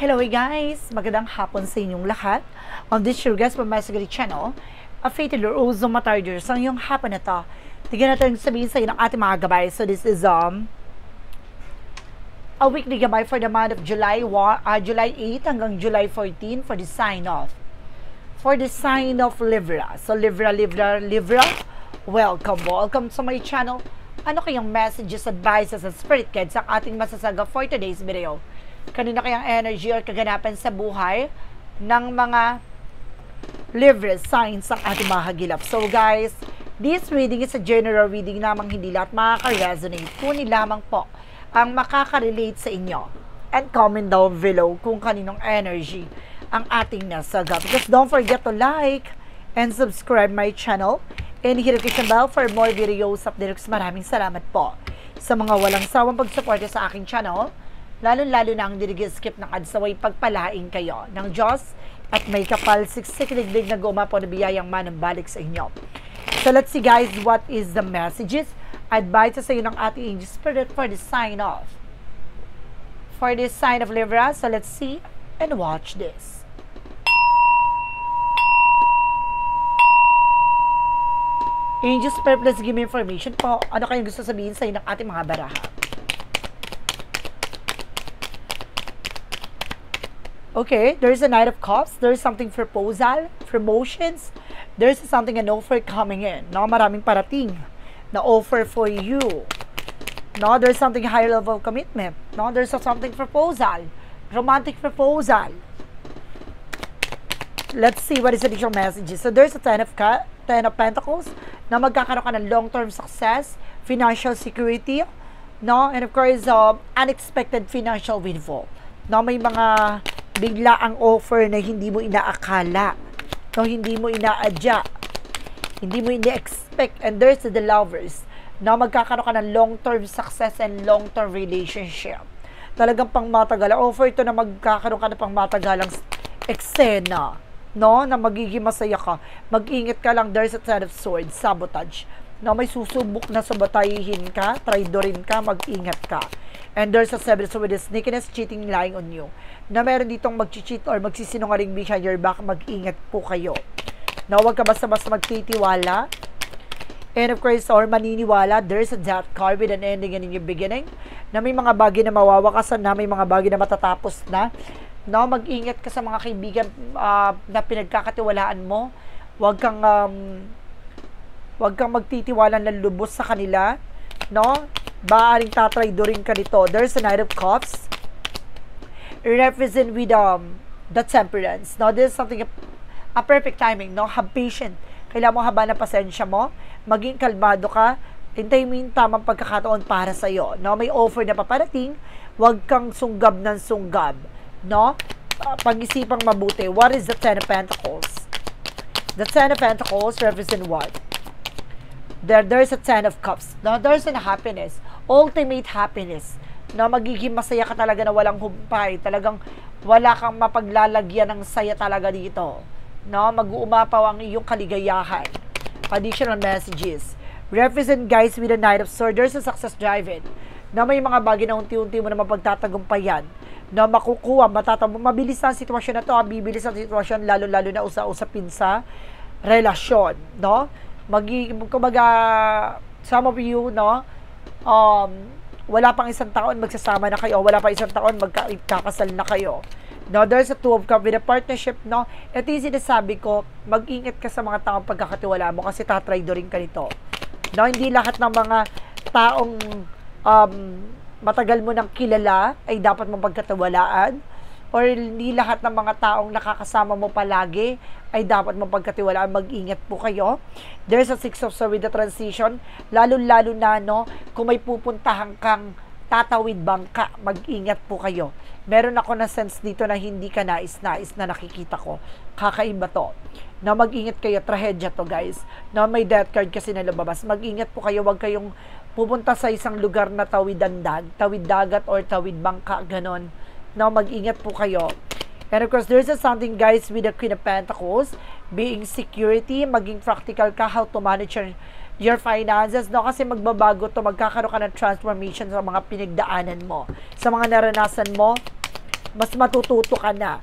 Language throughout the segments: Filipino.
Hello guys! Magandang hapon sa inyong lahat. On this your guest from my Sagari channel, a fatal or uso matarder. Sa ngayong hapon na to, tignan natin sabihin sa inyo ng ating mga gabay. So this is a weekly gabay for the month of July 8 hanggang July 14 for the sign of Libra. So Libra, welcome sa my channel. Ano kayang messages, advices, and spirit guides ang ating masasaga for today's video? Kanina kayang energy or kaganapan sa buhay ng mga Libra signs ang ating mga hagilap. So guys, this reading is a general reading lamang, hindi lahat makaka-resonate. Kunin lamang po ang makaka-relate sa inyo. And comment down below kung kaninong energy ang ating nasaga. Because don't forget to like and subscribe my channel and hit the notification bell for more videos updates. Maraming salamat po sa mga walang sawang pagsuporta sa aking channel. Lalo-lalo na ang skip ng adsaway pagpalaing kayo ng Diyos at may kapal siksik-liglig na gumapo na biyayang manambalik sa inyo. So let's see guys, what is the messages? Advice sa iyo ng ating angel spirit for the sign of Libra. So let's see and watch this. Angel spirit, please give me information po. Ano kayong gusto sabihin sa iyo ng ating mga baraha? Okay, there's a Knight of Cups. There's something proposal, promotions. There's something, an offer coming in. No, maraming parating na offer for you. No, there's something higher level commitment. No, there's something proposal, romantic proposal. Let's see what is the additional messages. So there's a Ten of Pentacles na magkakaroon ka ng long-term success, financial security, no, and of course, unexpected financial windfall. No, may mga bigla ang offer na hindi mo inaakala, no, hindi mo inaadya, hindi mo ina-expect. And there's the Lovers, na magkakaroon ka ng long-term success and long-term relationship. Talagang pang matagal. Offer ito na magkakaroon ka ng pang matagalang eksena, no, na magiging masaya ka. Mag-ingat ka lang. There's a Ten of Swords, sabotage. No, may susubok na sabotahihin ka, traidorin ka, mag-ingat ka. And there's a Seven of Swords, sneakiness, cheating, lying on you. Na meron ditong mag-cheat or magsisinungaling behind your back, mag-ingat po kayo. Na huwag ka basta-basta magtitiwala. And of course, or maniniwala. There's a Death card with an ending and a new beginning. Na may mga bagay na mawawakasan na, may mga bagay na matatapos na. No, mag-ingat ka sa mga kaibigan na pinagkakatiwalaan mo. Huwag kang magtitiwala ng lubos sa kanila. No? Baaring tatraidorin ka nito. There's a Knight of Cups. Represent with the Temperance. No, this is something a perfect timing. No, have patience. Kailangan mo haba na pasensya mo. Maging kalmado ka. Hintayin mo yung tamang pagkakataon para sa iyo. No, may offer na paparating. Huwag kang sunggab ng sunggab. No, pag-isipang mabuti. What is the Ten of Pentacles? The Ten of Pentacles represent what? There's a Ten of Cups. No, there's a happiness. Ultimate happiness. No, magiging masaya ka talaga na walang humpay. Talagang wala kang mapaglalagyan ng saya talaga dito. No, mag-uumapaw ang iyong kaligayahan. Additional messages. Represent guys with a Knight of Swords. There's a success driven. No, may mga bagay na unti-unti mo na mapagtatagumpayan. No, makukuha, mabilis na ang sitwasyon na to. Bibilis ang sitwasyon, lalo-lalo na usapin sa relasyon. No, kumbaga, some of you, no, wala pang isang taon magsasama na kayo, wala pang isang taon magkakasal na kayo. No, there's a Two of Cups with a partnership, no. Ito yung sinasabi ko, mag-ingat ka sa mga taong pagkakatiwala mo kasi tatraidorin ka nito. No, hindi lahat ng mga taong matagal mo nang kilala ay dapat mong pagkatiwalaan, or hindi lahat ng mga taong nakakasama mo palagi ay dapat mong pagkatiwalaan. Mag-ingat po kayo. There's a Six of Swords with the transition, lalo-lalo na, no, kung may pupuntahan kang tatawid bangka, mag-ingat po kayo. Meron ako na sense dito na hindi ka nais-nais na nakikita ko. Kakaiba to. Na mag-ingat kayo, trahedya to guys. Na may death card kasi na lumabas. Mag-ingat po kayo, wag kayong pupunta sa isang lugar na tawid dagat or tawid bangka, ganon. No, mag-ingat po kayo. And of course, there's something guys with the Queen of Pentacles, being security, maging practical ka, how to manage your finances, no? Kasi magbabago to, magkakaroon ka ng transformation sa mga pinagdaanan mo, sa mga naranasan mo, mas matututo ka na.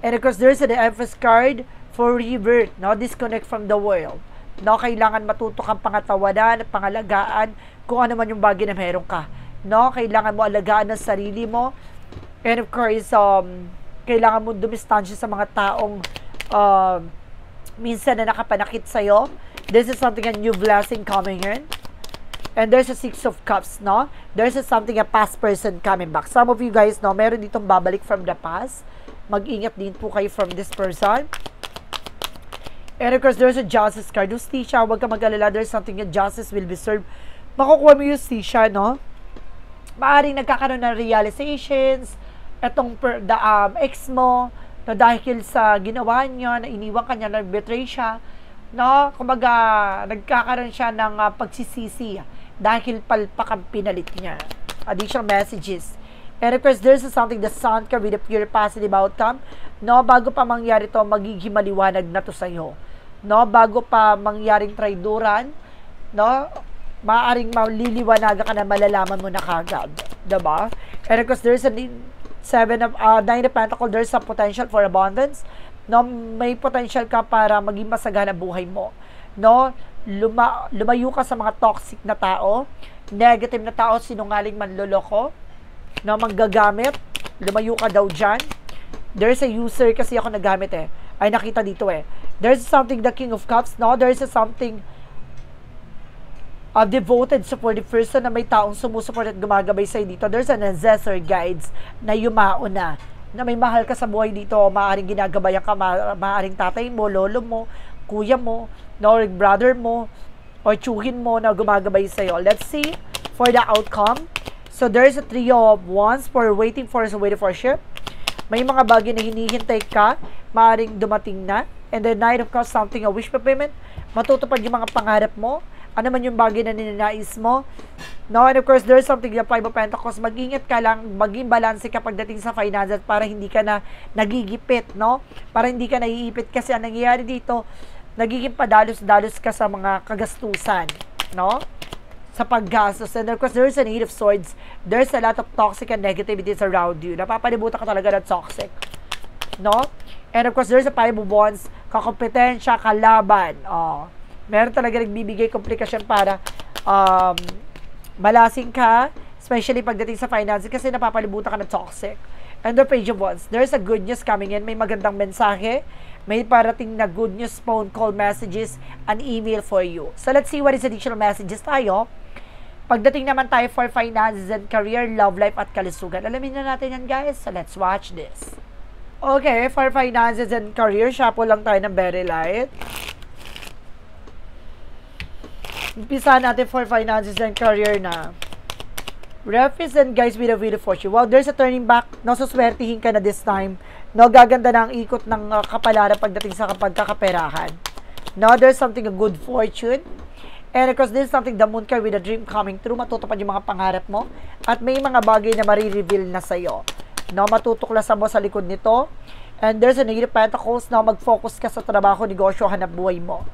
And of course, there's the Empress card for rebirth, no? Disconnect from the world. No, kailangan matuto kang pangatawanan at pangalagaan kung ano man yung bagay na meron ka. No, kailangan mo alagaan ang sarili mo. And of course, kailangan mo dumistansya sa mga taong minsan na nakapanakit sa'yo. This is something, a new blessing coming in. And there's a Six of Cups, no? There's something, a past person coming back. Some of you guys, no, meron ditong babalik from the past. Mag-ingat din po kayo from this person. And of course, there's a Justice card. Justisya, huwag ka mag-alala. There's something that justice will be served. Makukuha mo yung Justisya, no? Maaring nagkakaroon ng realizations. Itong ex mo, na dahil sa ginawa niya, na iniwan ka niya, nag-betray siya, no? Kumbaga, nagkakaroon siya ng pagsisisi dahil palpak ang pinalit niya. Additional messages. And of course, there's something, the sun can be the pure positive outcome. No, bago pa mangyari to, magiging maliwanag na to sa'yo. No, bago pa mangyaring traiduran, no, maaaring maliliwanaga ka na, malalaman mo na kagad. Diba? And of course, there's a Nine of Pentacles, there's a potential for abundance. No, may potential ka para maging masagana buhay mo. No, lumayo ka sa mga toxic na tao, negative na tao, sinungaling, manloloko, no, manggagamit, lumayo ka daw dyan. There's a user kasi ako nagamit ay nakita dito There's something, the King of Cups, no, there's something devoted, supportive person na may taong sumusuport at gumagabay sa'yo dito. There's an ancestor guides na yumao na may mahal ka sa buhay dito, maaaring ginagabayan ka, maaaring tatay mo, lolo mo, kuya mo, no, brother mo, or tsuhin mo na gumagabay sa'yo. Let's see for the outcome. So, there's a Trio of Wands for waiting for ship. May mga bagay na hinihintay ka, maaaring dumating na. And the Knight of Cups, something, a wish fulfillment. Matutupad yung mga pangarap mo. Ano man yung bagay na ninanais mo. No, and of course, there's something, the Five of Pentacles. Mag-ingat ka lang, maging balanse ka pagdating sa finances para hindi ka na nagigipit, no? Para hindi ka naiipit kasi ang nangyayari dito, nagiging padalos-dalos ka sa mga kagastusan, no? Sa paggastos. And of course, there's an Eight of Swords. There's a lot of toxic and negativities around you. Napapalibutan ka talaga ng toxic, no? And of course, there's a Five of Wands. Kakompetensya, kalaban. Meron talaga nagbibigay komplikasyon para malasing ka, especially pagdating sa finances kasi napapalibutan ka ng toxic. And the Page of Wands, there's a good news coming in. May magandang mensahe. May parating na good news, phone call, messages, an email for you. So let's see what is additional messages tayo. Pagdating naman tayo for finances and career, love life at kalusugan. Alamin na natin yan, guys. So let's watch this. Okay, for finances and career, shuffle lang tayo ng very light. Umpisa natin for finances and career na. Represent, guys, with a wheel of fortune. Wow, there's a turning back. No, suswertihin ka na this time. No, gaganda na ang ikot ng kapalaran pagdating sa pagkakaperahan. No, there's something, a good fortune. And of course, there's something, the moon card with a dream coming true. Matutupad yung mga pangarap mo. At may mga bagay na marireveal na sa'yo. No, matutuklasan mo sa likod nito. And there's a Eight of Pentacles. No, mag-focus ka sa trabaho, negosyo, hanap buhay mo.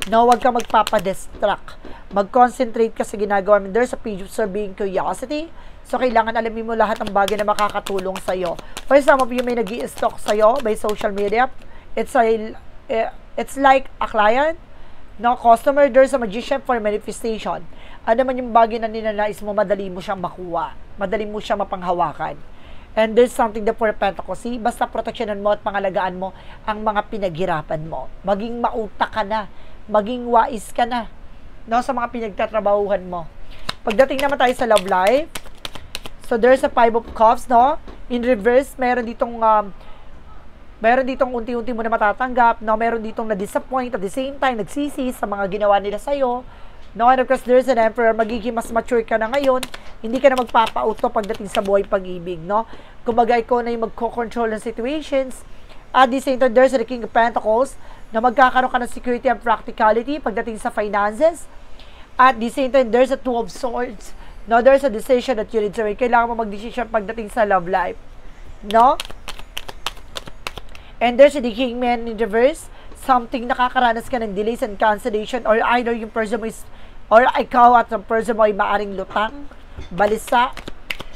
No, huwag ka magpapadistract. Mag-concentrate ka sa ginagawa mo. There's a page of surveying curiosity. So, kailangan alamin mo lahat ng bagay na makakatulong sa'yo. For some of you, may nag-i-stalk sa'yo by social media. It's like a client, no, customer. There's a magician for manifestation. Ano man yung bagay na ninanais mo, madali mo siyang makuha. Madali mo siyang mapanghawakan. And there's something, the Four of Pentacles. See, basta proteksyonan mo at pangalagaan mo ang mga pinaghirapan mo. Maging mautak ka na. Maging wais ka na, no, sa mga pinagtatrabahuhan mo. Pagdating naman tayo sa love life, so there's a Five of Cups, no? In reverse, meron ditong unti-unti mo na matatanggap, no? Meron ditong na-disappoint at the same time, nagsisi sa mga ginawa nila sa'yo, no? And of course, there's an Emperor. Magiging mas mature ka na ngayon, hindi ka na magpapauto pagdating sa buhay pag-ibig, no? Kumbaga, ikaw na yung magko-control ng situations. At the same time, there's the King of Pentacles, na magkakaroon ka ng security and practicality pagdating sa finances. At the same time, there's a Two of Swords. No, there's a decision that you need to make. Kailangan mo mag-decision pagdating sa love life. No? And there's the Kingman in reverse. Something nakakaranas ka ng delays and cancellation, or either yung person mo is, or ikaw at ang person mo ay maaring lutang, balisa,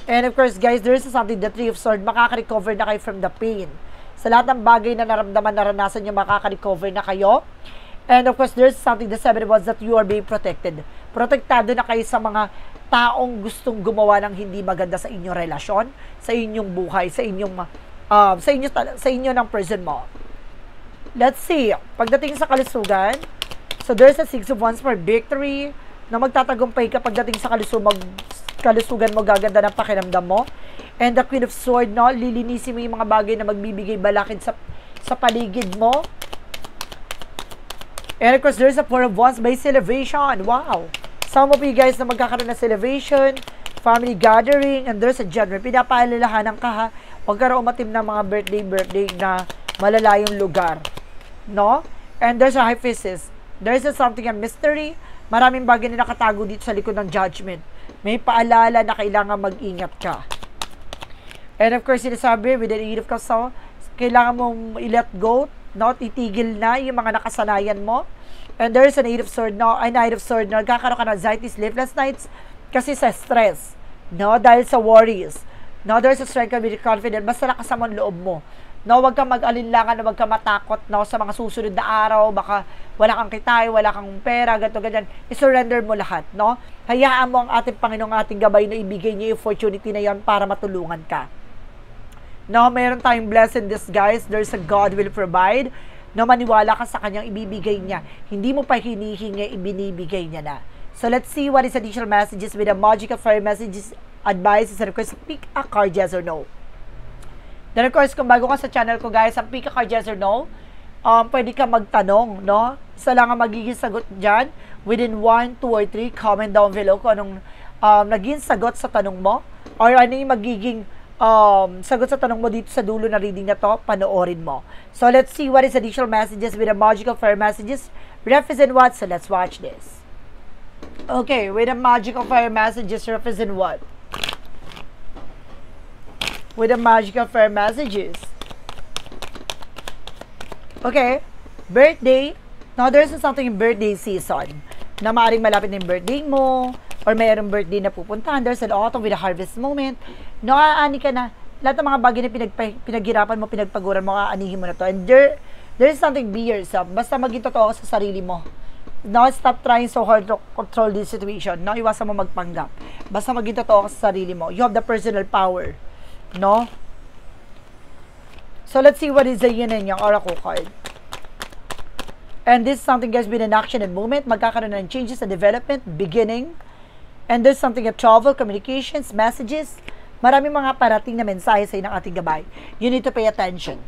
And of course, guys, there is something, the Three of Swords, makaka-recover na kayo from the pain. Sa lahat ng bagay na naramdaman, naranasan nyo, makaka-recover na kayo. And of course, there's something, the Seven of Wands, that you are being protected. Protektado na kayo sa mga taong gustong gumawa ng hindi maganda sa inyong relasyon, sa inyong buhay, sa inyo ng person mo. Let's see. Pagdating sa kalusugan, so there's a Six of Wands for victory, na magtatagumpay ka pagdating sa kalusugan mo, gaganda ng pakiramdam mo. And the Queen of Swords, no, lilinisin mo yung mga bagay na magbibigay balakid sa paligid mo. And of course, there's a Four of Wands by celebration. Wow! Some of you guys na magkakaroon ng celebration, family gathering, and there's a judgment. Pinapaalalahanan ka, ha? Huwag ka umatim ng mga birthday na malalayong lugar. No? And there's a High Priestess. There's a something, a mystery. Maraming bagay na nakatago dito sa likod ng judgment. May paalala na kailangan mag-ingat ka. And of course, sinasabi, with the Eight of Cups, kailangan mong i-let go, no? Itigil na yung mga nakasanayan mo. And there's an Eight of Swords, no? Ay, Knight of Swords, no? Nagkakaroon ka ng anxiety, sleepless nights, kasi sa stress, no? Dahil sa worries, no? There's a strength, be confident, basta lakas mo ang loob mo. No, wag kang mag-alinlangan, wag kang matakot, no, sa mga susunod na araw, baka wala kang kitay, wala kang pera, ganito, ganyan. I-surrender mo lahat, no? Hayaan mo ang ating Panginoong, ating gabay na ibigay niya yung opportunity na yan para matulungan ka. No, meron tayong blessing this, guys. There's a God will provide. No, maniwala ka sa kanyang ibibigay niya. Hindi mo pa hinihingi, ibinibigay niya na. So, let's see what is additional messages with the magical fire messages, advices, and request. Pick a card, yes or no. Then, of course, kung bago ka sa channel ko, guys, ang pick a card, yes or no, pwede ka magtanong, no? Isa lang ang magiging sagot dyan. Within 1, 2, or 3, comment down below kung anong naging sagot sa tanong mo. Or ano yung magiging sagot sa tanong mo dito sa dulo na reading na to, panoorin mo. So, let's see what is additional messages with the magical fire messages. Represent what? So, let's watch this. Okay, with the magical fire messages, represent what? With the magical fire messages. Okay, birthday. Now, there's something in birthday season na maaaring malapit na yung birthday mo, or mayroong birthday na pupuntahan. There's an autumn with a harvest moment. No, aani ka na. Lahat ng mga bagay na pinaghirapan mo, pinagpaguran mo, aanihin mo na to. And there's something, be yourself. Basta maging totoo ka sa sarili mo. No, stop trying so hard to control this situation. No, iwasan mo magpanggap. Basta maging totoo ka sa sarili mo. You have the personal power. No? So, let's see what is the yin and yang oracle card. And this is something, guys, with an action and movement. Magkakaroon ng changes and development, beginning. And there's something of travel, communications, messages. Maraming mga parating na mensahe sa ng ating gabay. You need to pay attention.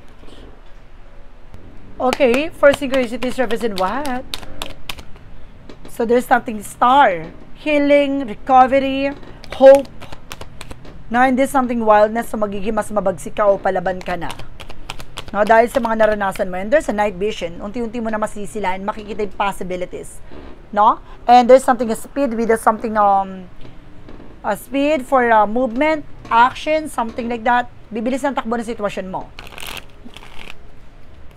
Okay, for synchronicities represent what? So, there's something star. Healing, recovery, hope. Now, and this something wildness, so magiging mas mabagsik ka o palaban ka na. No, dahil sa mga naranasan mo. And there's a night vision. Unti-unti mo na masisilain, makikita yung possibilities. No? And there's something a speed with something a speed for movement, action, something like that. Bibilis ang takbo ng sitwasyon mo.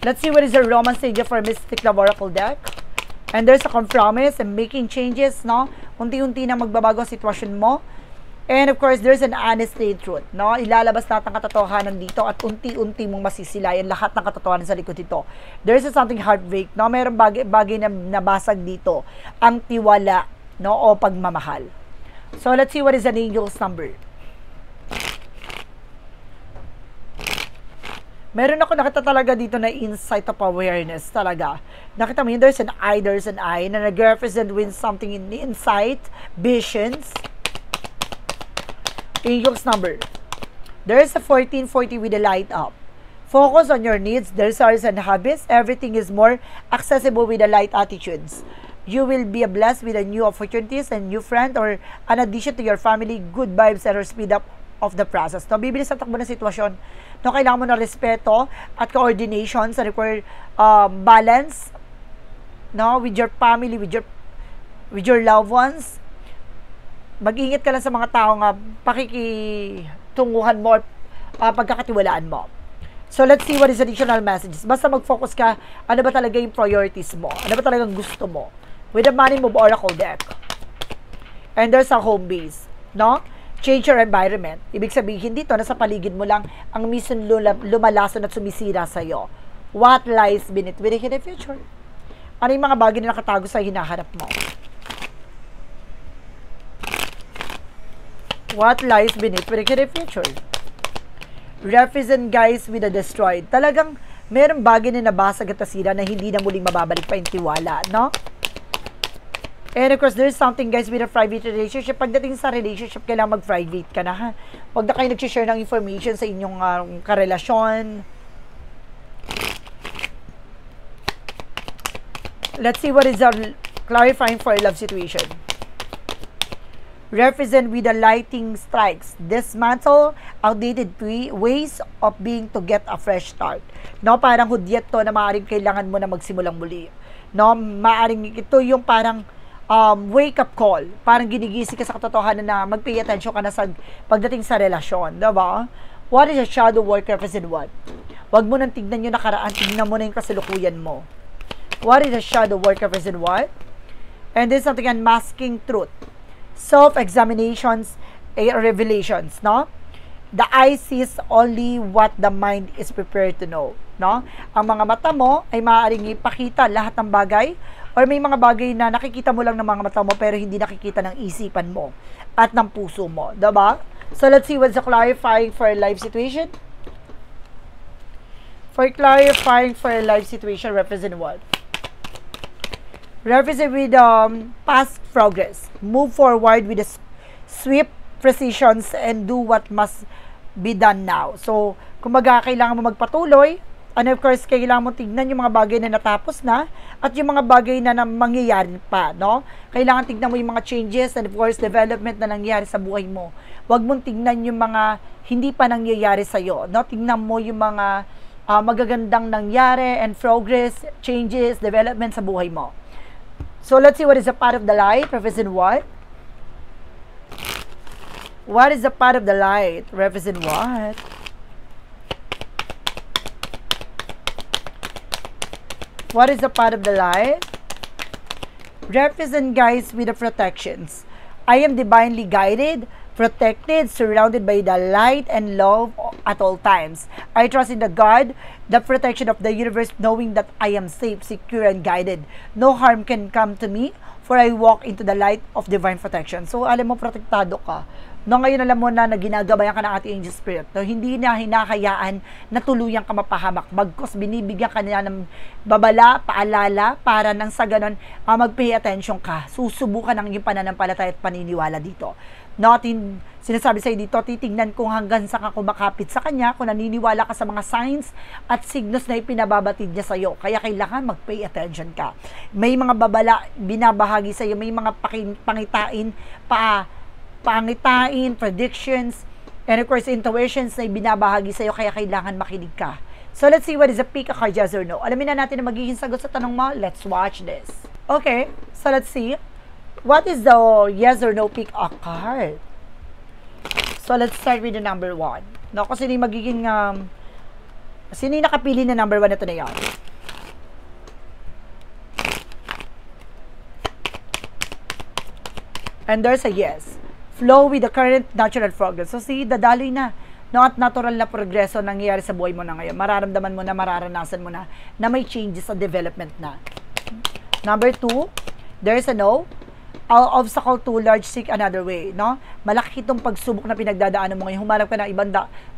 Let's see what is the Roman stage for Mystic Love Oracle deck. And there's a compromise and making changes, no? Unti-unti na magbabago ang sitwasyon mo. And of course, there's an honesty and truth, no? Ilalabas natin ang katotohanan dito at unti-unti mong masisilayan lahat ng katotohanan sa likod dito. There's something heartbreak, no? Mayroong bagay na nabasag dito. Ang tiwala, no? O pagmamahal. So, let's see what is an angel's number. Meron ako nakita talaga dito na insight of awareness talaga. Nakita mo yun, there's an eye na nag-represent with something in insight, visions. Angel's number. There's a 1440 with a light up. Focus on your needs, desires, and habits. Everything is more accessible with the light attitudes. You will be blessed with a new opportunities and new friend or an addition to your family, good vibes, and speed up of the process. No, bibilis ang takbo ng sitwasyon. No, kailangan mo ng respeto at coordination sa require balance, no, with your family, with your loved ones. Mag-ingat ka lang sa mga tao nga pakikitunguhan mo, pagkakatiwalaan mo. So, let's see what is additional messages. Basta mag-focus ka, ano ba talaga yung priorities mo? Ano ba talagang gusto mo? With the Money Move Oracle deck. And there's a home base, no? change your environment. Ibig sabihin dito, nasa paligid mo lang ang minsan lumalason at sumisira sa'yo. What lies beneath with the hidden future? Ano yung mga bagay na nakatago sa hinahanap mo? What lies beneath with the hidden future? Represent guys with the destroyed. Talagang merong bagay na nabasag at nasira na hindi na muling mababalik pa yung tiwala, no? And of course, there's something guys with a private relationship. Pagdating sa relationship, kailangan mag-private ka na, ha? Huwag na kayo nag-share ng information sa inyong karelasyon. Let's see what is clarifying for a love situation. Represent with the lighting strikes. Dismantle outdated ways of being to get a fresh start. No, parang hudyat to na maaaring kailangan mo na magsimulang muli. No, maaaring ito yung parang wake-up call. Parang ginigising ka sa katotohanan na mag-pay attention ka na sa pagdating sa relasyon. Diba? What is a shadow work represent what? Huwag mo nang tignan yung nakaraan, tignan mo na yung kasalukuyan mo. What is a shadow work represent what? And there's something unmasking truth. Self-examinations, revelations, no? The eye sees only what the mind is prepared to know, no? Ang mga mata mo ay maaaring ipakita lahat ng bagay, or may mga bagay na nakikita mo lang ng mga mata mo pero hindi nakikita ng isipan mo at ng puso mo, diba? So let's see what's the clarifying for a life situation. For clarifying for a life situation, represent what? Represent with past progress. Move forward with a swift precisions and do what must be done now. So, kumbaga, kailangan mo magpatuloy. And of course, kailangan mo tignan yung mga bagay na natapos na at yung mga bagay na mangyayari pa, no? Kailangan tignan mo yung mga changes and of course, development na nangyayari sa buhay mo. Huwag mong tignan yung mga hindi pa nangyayari sa'yo, no? Tignan mo yung mga magagandang nangyari and progress, changes, development sa buhay mo. So, let's see what is a part of the light. Represent what? What is a part of the light? Represent what? What is a part of the light? Represent guys with the protections. I am divinely guided, protected, surrounded by the light and love at all times. I trust in the God, the protection of the universe, knowing that I am safe, secure, and guided. No harm can come to me, for I walk into the light of divine protection. So, alam mo, protektado ka. No, ngayon alam mo na ginagabayan ka ng ating angel spirit. No, hindi na hinahayaan na tuluyang ka mapahamak. Bagkus, binibigyan ka niya ng babala, paalala, para nang sa ganon, mag-pay attention ka. Susubukan ng iyong pananampalataya at paniniwala dito. Natin, sinasabi sa'yo dito, titignan kung hanggang sa ka kumakapit sa kanya, kung naniniwala ka sa mga signs at signos na ipinababatid niya sa'yo. Kaya kailangan mag-pay attention ka. May mga babala, binabahagi sa'yo, may mga pangitain, pangitain, predictions, and of course, intuitions na ibinabahagi sa'yo, kaya kailangan makinig ka. So, let's see what is a pick a card, yes or no. Alamin na natin na magiging sagot sa tanong mo. Let's watch this. Okay, so let's see. What is the yes or no pick a card? So, let's start with the number 1. No, kasi sino yung magiging, sino yung nakapili na number 1 na ito na yan? And there's a yes. Flow with the current natural progress. So, see, dadaloy na. No, at natural na progreso nangyayari sa buhay mo na ngayon. Mararamdaman mo na, mararanasan mo na may changes sa development na. Number 2, there's a no. Obstacle too large, seek another way. No? Malaki itong pagsubok na pinagdadaanan mo ngayon. Humarap ka ng ibang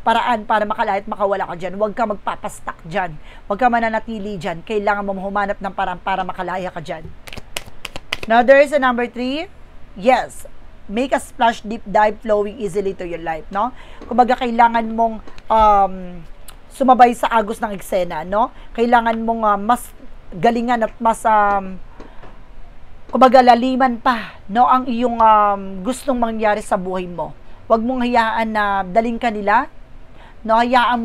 paraan para makalahit, makawala ka dyan. Huwag ka magpapastak dyan. Huwag ka mananatili dyan. Kailangan mo humanap ng paraan para makalaya ka dyan. Now, there is a number 3. Yes. Make a splash, deep dive, flowing easily to your life, no? Kumbaga, kailangan mong sumabay sa agos ng eksena, no? Kailangan mong mas galingan at mas kumbaga, laliman pa, no? Ang iyong gustong mangyari sa buhay mo. Huwag mong hayaan na dalhin ka nila, no? Hayaan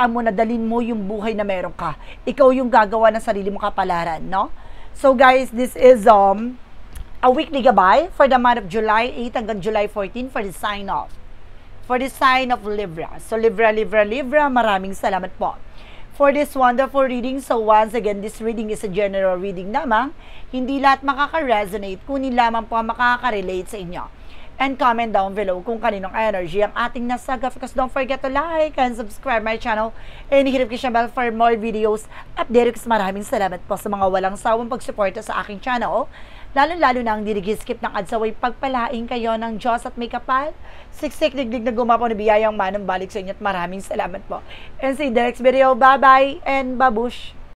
mo na dalhin mo yung buhay na meron ka. Ikaw yung gagawa ng sarili mong kapalaran, no? So, guys, this is a weekly gabay for the month of July 8 hanggang July 14 for the sign of Libra. So, Libra, maraming salamat po for this wonderful reading. So, once again, this reading is a general reading lamang. Hindi lahat makaka-resonate, kunin lamang po ang makaka-relate sa inyo. and comment down below kung kaninong energy ang ating nasaga. Because don't forget to like and subscribe my channel and hit the bell for more videos. Update ko, maraming salamat po sa mga walang sawang pagsuporta sa aking channel. Lalo-lalo na ang skip ng adsaway pagpalaing kayo ng Diyos at may kapal. Siksik, digdig na gumapo na biyayang manang balik sa inyo at maraming salamat po. And see you in the next video. Bye-bye and babush!